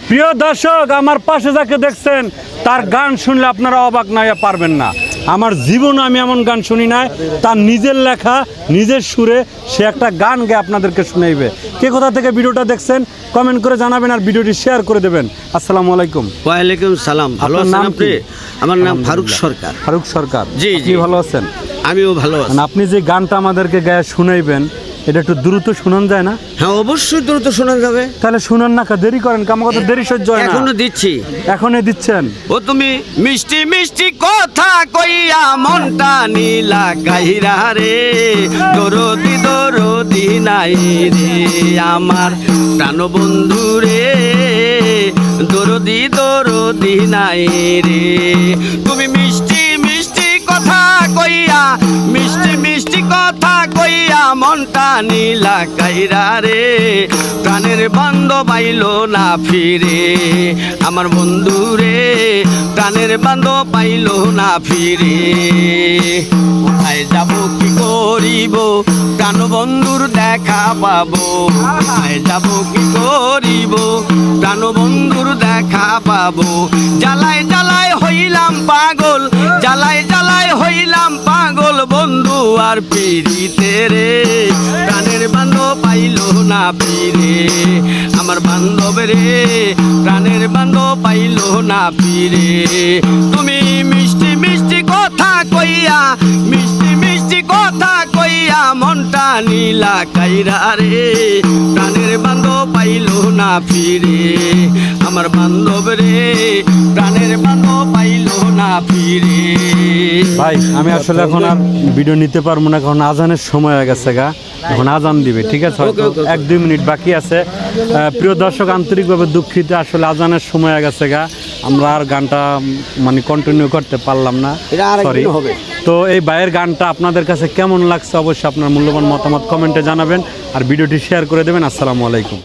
প্রিয় দর্শক, আমার পাশে যাকে দেখছেন তার গান শুনলে আপনারা অবাক না হয়ে পারবেন না। আমার জীবনে আমি এমন গান শুনি নাই। তার নিজের লেখা, নিজের সুরে সে একটা গান গেয়ে আপনাদেরকে শুনাইবে। কে কোথা থেকে ভিডিওটা দেখছেন কমেন্ট করে জানাবেন আর ভিডিওটি শেয়ার করে দেবেন। আসসালামু আলাইকুম। ওয়ালাইকুম সালাম। ভালো আছেন আপনি? আমার নাম ফারুক সরকার। ফারুক সরকার, জি জি, ভালো আছেন? আমিও ভালো আছি। আপনি যে গানটা আমাদেরকে গায়ে শুনাইবেন এটা একটু দ্রুত শুনান যায় না? হ্যাঁ, অবশ্যই দ্রুত শোনা যাবে। তাহলে শুনান না, দেরি করেন, আমার কথা দেরি সহ্য হয় না। এখনো দিচ্ছি। এখনই দিচ্ছেন? ও তুমি মিষ্টি মিষ্টি কথা কইয়া মনটা নীলা গাইরা রে, দরদি দরদি নাই রে আমার প্রাণ বন্ধু রে, দরদি দরদি নাই রে। তুমি মিষ্টি মিষ্টি কথা কইয়া, মিষ্টি মিষ্টি কথা কইয়া মনটা নীলা গাইরা রে, প্রাণের বান্ধব আইলো না ফিরে আমার বন্ধু রে, প্রাণের বান্ধব পাইলো না ফিরে। কোথায় যাব কি করিব প্রাণ বন্ধুর দেখা পাবো, কোথায় যাব কি করিব প্রাণ বন্ধুর দেখা পাবো। জ্বালায় জ্বালায় হইলাম পাগল, জ্বালায় জ্বালায় হইলাম পাগল বন্ধু আর পিরিতে রে, প্রাণের বান্ধব পাইলো না ফিরে আমার বান্ধব রে, প্রাণের বান্ধব পাইলো না ফিরে। তুমি মিষ্টি মিষ্টি কথা কইয়া, মিষ্টি মিষ্টি কথা কইয়া মনটা নীলা কাইরা রে, প্রাণের বান্ধব পাইলো না ফিরে আমার বান্ধব রে, প্রাণের বান্ধব পাইলো না ফিরে। ভাই আমি আসলে এখন আর ভিডিও নিতে পারবো না, কারণ আজানের সময় হয়ে গেছে গা, এখন আজান দিবে, ঠিক আছে? 1-2 মিনিট বাকি আছে। প্রিয় দর্শক, আন্তরিকভাবে দুঃখিত, আসলে আজানের সময় হয়ে গেছে গা, আমরা আর গানটা মানে কন্টিনিউ করতে পারলাম না, সরি। তো এই ভাইয়ের গানটা আপনাদের কাছে কেমন লাগছে অবশ্যই আপনার মূল্যবান মতামত কমেন্টে জানাবেন আর ভিডিওটি শেয়ার করে দেবেন। আসসালামু আলাইকুম।